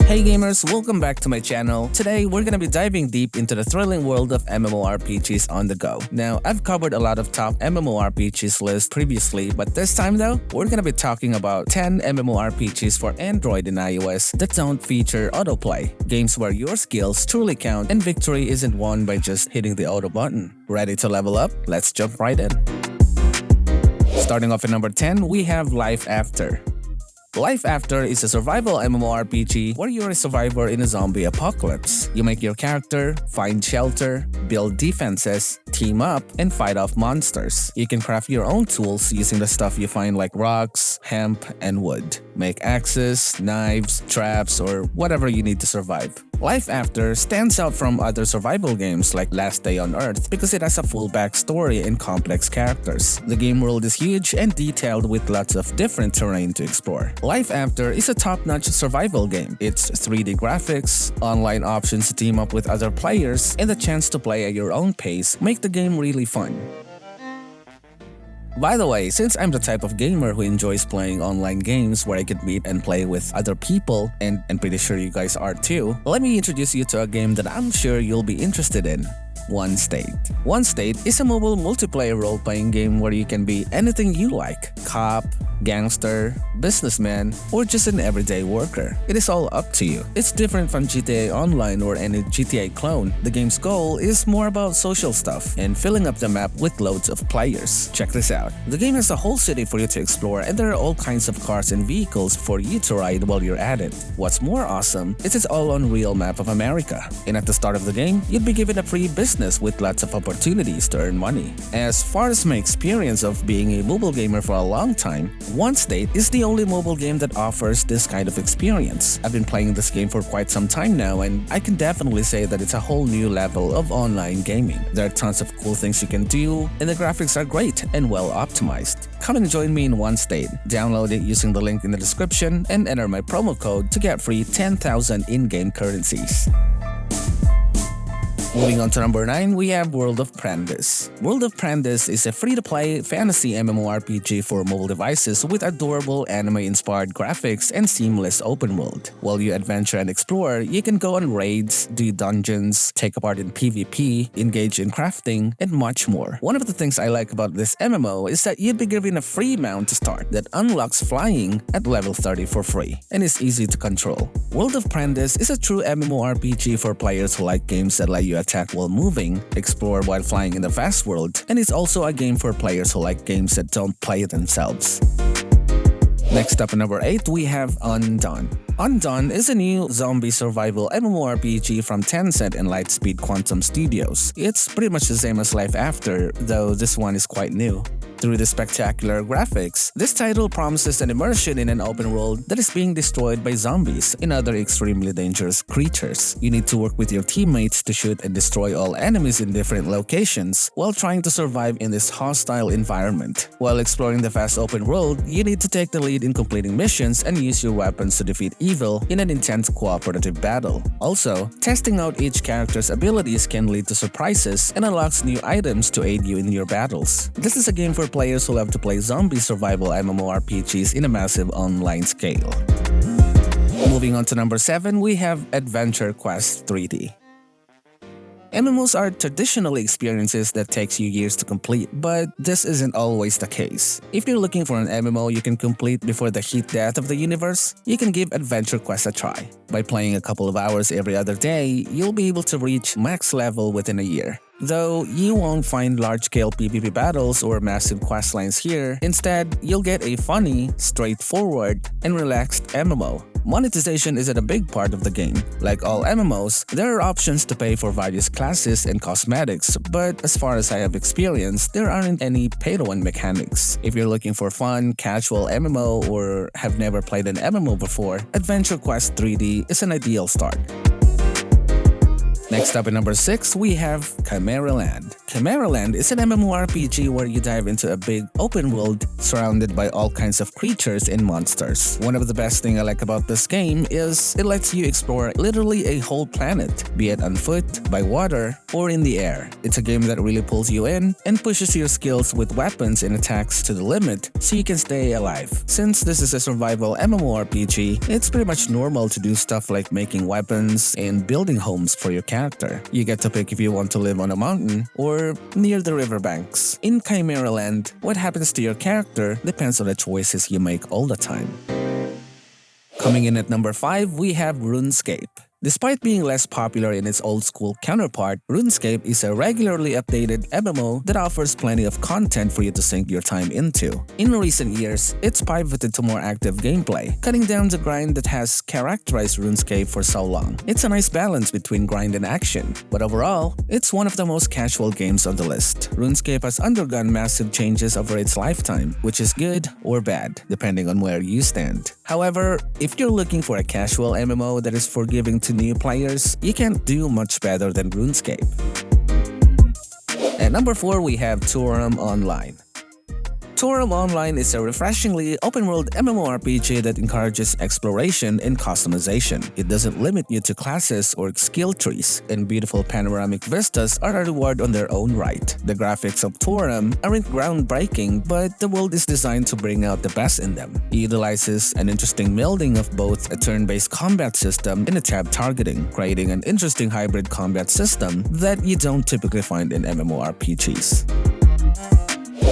Hey gamers, welcome back to my channel. Today, we're gonna be diving deep into the thrilling world of MMORPGs on the go. Now, I've covered a lot of top MMORPGs lists previously, but this time though, we're gonna be talking about 10 MMORPGs for Android and iOS that don't feature autoplay. Games where your skills truly count and victory isn't won by just hitting the auto button. Ready to level up? Let's jump right in. Starting off at number 10, we have LifeAfter. LifeAfter is a survival MMORPG where you're a survivor in a zombie apocalypse. You make your character, find shelter, build defenses, team up, and fight off monsters. You can craft your own tools using the stuff you find like rocks, hemp, and wood. Make axes, knives, traps, or whatever you need to survive. LifeAfter stands out from other survival games like Last Day on Earth because it has a full backstory and complex characters. The game world is huge and detailed with lots of different terrain to explore. LifeAfter is a top-notch survival game. It's 3D graphics, online options to team up with other players, and the chance to play at your own pace make the game really fun. By the way, since I'm the type of gamer who enjoys playing online games where I can meet and play with other people, and I'm pretty sure you guys are too, let me introduce you to a game that I'm sure you'll be interested in. Onestate. Onestate is a mobile multiplayer role-playing game where you can be anything you like: cop, gangster, businessman, or just an everyday worker. It is all up to you. It's different from GTA Online or any GTA clone. The game's goal is more about social stuff and filling up the map with loads of players. Check this out. The game has a whole city for you to explore, and there are all kinds of cars and vehicles for you to ride while you're at it. What's more awesome is it's all on real map of America. And at the start of the game, you'd be given a free business with lots of opportunities to earn money. As far as my experience of being a mobile gamer for a long time, Onestate is the only mobile game that offers this kind of experience. I've been playing this game for quite some time now, and I can definitely say that it's a whole new level of online gaming. There are tons of cool things you can do, and the graphics are great and well optimized. Come and join me in Onestate. Download it using the link in the description and enter my promo code to get free 10,000 in-game currencies. Moving on to number 9, we have World of Prandis. World of Prandis is a free-to-play fantasy MMORPG for mobile devices with adorable anime-inspired graphics and seamless open world. While you adventure and explore, you can go on raids, do dungeons, take part in PvP, engage in crafting, and much more. One of the things I like about this MMO is that you'd be given a free mount to start that unlocks flying at level 30 for free and is easy to control. World of Prandis is a true MMORPG for players who like games that let you attack while moving, explore while flying in the vast world, and it's also a game for players who like games that don't play themselves. Next up at number 8, we have Undawn. Undawn is a new zombie survival MMORPG from Tencent and Lightspeed Quantum Studios. It's pretty much the same as LifeAfter, though this one is quite new. Through the spectacular graphics, this title promises an immersion in an open world that is being destroyed by zombies and other extremely dangerous creatures. You need to work with your teammates to shoot and destroy all enemies in different locations while trying to survive in this hostile environment. While exploring the vast open world, you need to take the lead in completing missions and use your weapons to defeat evil in an intense cooperative battle. Also, testing out each character's abilities can lead to surprises and unlocks new items to aid you in your battles. This is a game for players who love to play zombie survival MMORPGs in a massive online scale. Moving on to number 7, we have AdventureQuest 3D. MMOs are traditionally experiences that takes you years to complete, but this isn't always the case. If you're looking for an MMO you can complete before the heat death of the universe, you can give AdventureQuest a try. By playing a couple of hours every other day, you'll be able to reach max level within a year. Though you won't find large-scale PvP battles or massive questlines here, instead, you'll get a funny, straightforward, and relaxed MMO. Monetization isn't a big part of the game. Like all MMOs, there are options to pay for various classes and cosmetics, but as far as I have experienced, there aren't any pay-to-win mechanics. If you're looking for fun, casual MMO or have never played an MMO before, AdventureQuest 3D is an ideal start. Next up at number 6, we have Chimeraland. Chimeraland is an MMORPG where you dive into a big open world surrounded by all kinds of creatures and monsters. One of the best things I like about this game is it lets you explore literally a whole planet, be it on foot, by water, or in the air. It's a game that really pulls you in and pushes your skills with weapons and attacks to the limit so you can stay alive. Since this is a survival MMORPG, it's pretty much normal to do stuff like making weapons and building homes for your character. You get to pick if you want to live on a mountain or near the riverbanks. In Chimeraland, what happens to your character depends on the choices you make all the time. Coming in at number 5, we have Runescape. Despite being less popular in its old-school counterpart, Runescape is a regularly updated MMO that offers plenty of content for you to sink your time into. In recent years, it's pivoted to more active gameplay, cutting down the grind that has characterized Runescape for so long. It's a nice balance between grind and action, but overall, it's one of the most casual games on the list. Runescape has undergone massive changes over its lifetime, which is good or bad, depending on where you stand. However, if you're looking for a casual MMO that is forgiving to new players, you can't do much better than RuneScape. At number 4, we have Toram Online. Toram Online is a refreshingly open-world MMORPG that encourages exploration and customization. It doesn't limit you to classes or skill trees, and beautiful panoramic vistas are a reward on their own right. The graphics of Toram aren't groundbreaking, but the world is designed to bring out the best in them. It utilizes an interesting melding of both a turn-based combat system and a tab targeting, creating an interesting hybrid combat system that you don't typically find in MMORPGs.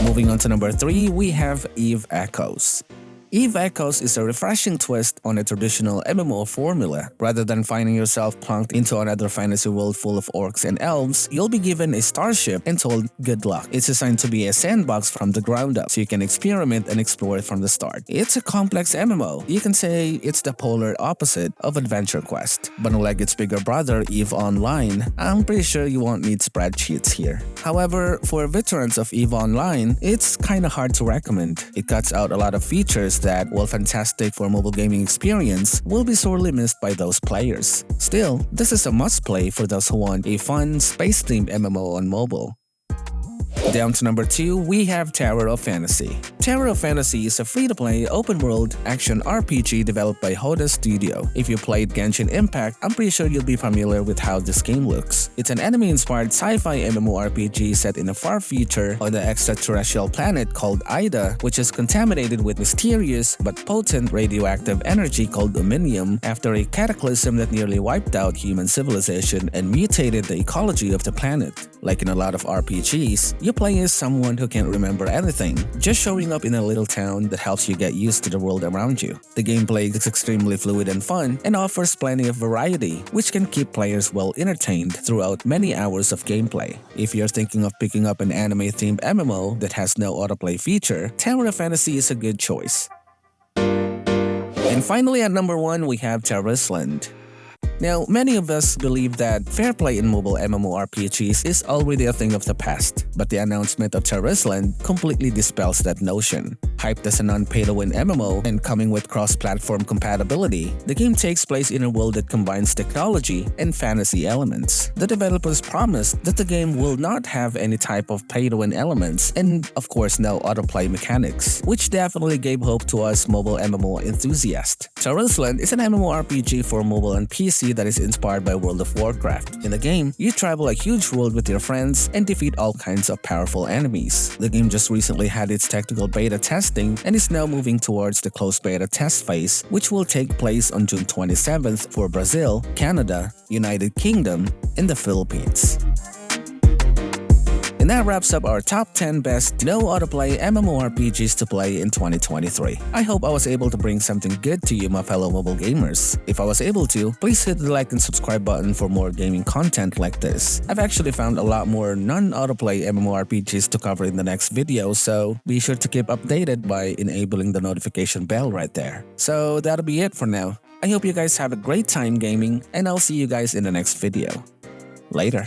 Moving on to number 3, we have Eve Echoes. Eve Echoes is a refreshing twist on a traditional MMO formula. Rather than finding yourself plunked into another fantasy world full of orcs and elves, you'll be given a starship and told good luck. It's designed to be a sandbox from the ground up, so you can experiment and explore it from the start. It's a complex MMO. You can say it's the polar opposite of AdventureQuest. But unlike its bigger brother, EVE Online, I'm pretty sure you won't need spreadsheets here. However, for veterans of EVE Online, it's kinda hard to recommend. It cuts out a lot of features that, while fantastic for mobile gaming experience, will be sorely missed by those players. Still, this is a must-play for those who want a fun, space-themed MMO on mobile. Down to number 2, we have Tower of Fantasy. Tower of Fantasy is a free-to-play, open-world action RPG developed by Hoda Studio. If you played Genshin Impact, I'm pretty sure you'll be familiar with how this game looks. It's an anime-inspired sci-fi MMORPG set in a far future on the extraterrestrial planet called Ida, which is contaminated with mysterious but potent radioactive energy called Ominium after a cataclysm that nearly wiped out human civilization and mutated the ecology of the planet. Like in a lot of RPGs, you play as someone who can't remember anything, just showing up in a little town that helps you get used to the world around you. The gameplay is extremely fluid and fun, and offers plenty of variety, which can keep players well entertained throughout many hours of gameplay. If you're thinking of picking up an anime-themed MMO that has no autoplay feature, Tower of Fantasy is a good choice. And finally at number 1, we have Tarisland. Now, many of us believe that fair play in mobile MMORPGs is already a thing of the past, but the announcement of Tarisland completely dispels that notion. Hyped as a non-pay-to-win MMO and coming with cross-platform compatibility, the game takes place in a world that combines technology and fantasy elements. The developers promised that the game will not have any type of pay-to-win elements and, of course, no autoplay mechanics, which definitely gave hope to us mobile MMO enthusiasts. Tarisland is an MMORPG for mobile and PC that is inspired by World of Warcraft. In the game, you travel a huge world with your friends and defeat all kinds of powerful enemies. The game just recently had its technical beta testing and is now moving towards the closed beta test phase, which will take place on June 27th for Brazil, Canada, United Kingdom, and the Philippines. And that wraps up our top 10 best no autoplay MMORPGs to play in 2023. I hope I was able to bring something good to you, my fellow mobile gamers. If I was able to, please hit the like and subscribe button for more gaming content like this. I've actually found a lot more non-autoplay MMORPGs to cover in the next video, so be sure to keep updated by enabling the notification bell right there. So that'll be it for now. I hope you guys have a great time gaming, and I'll see you guys in the next video. Later.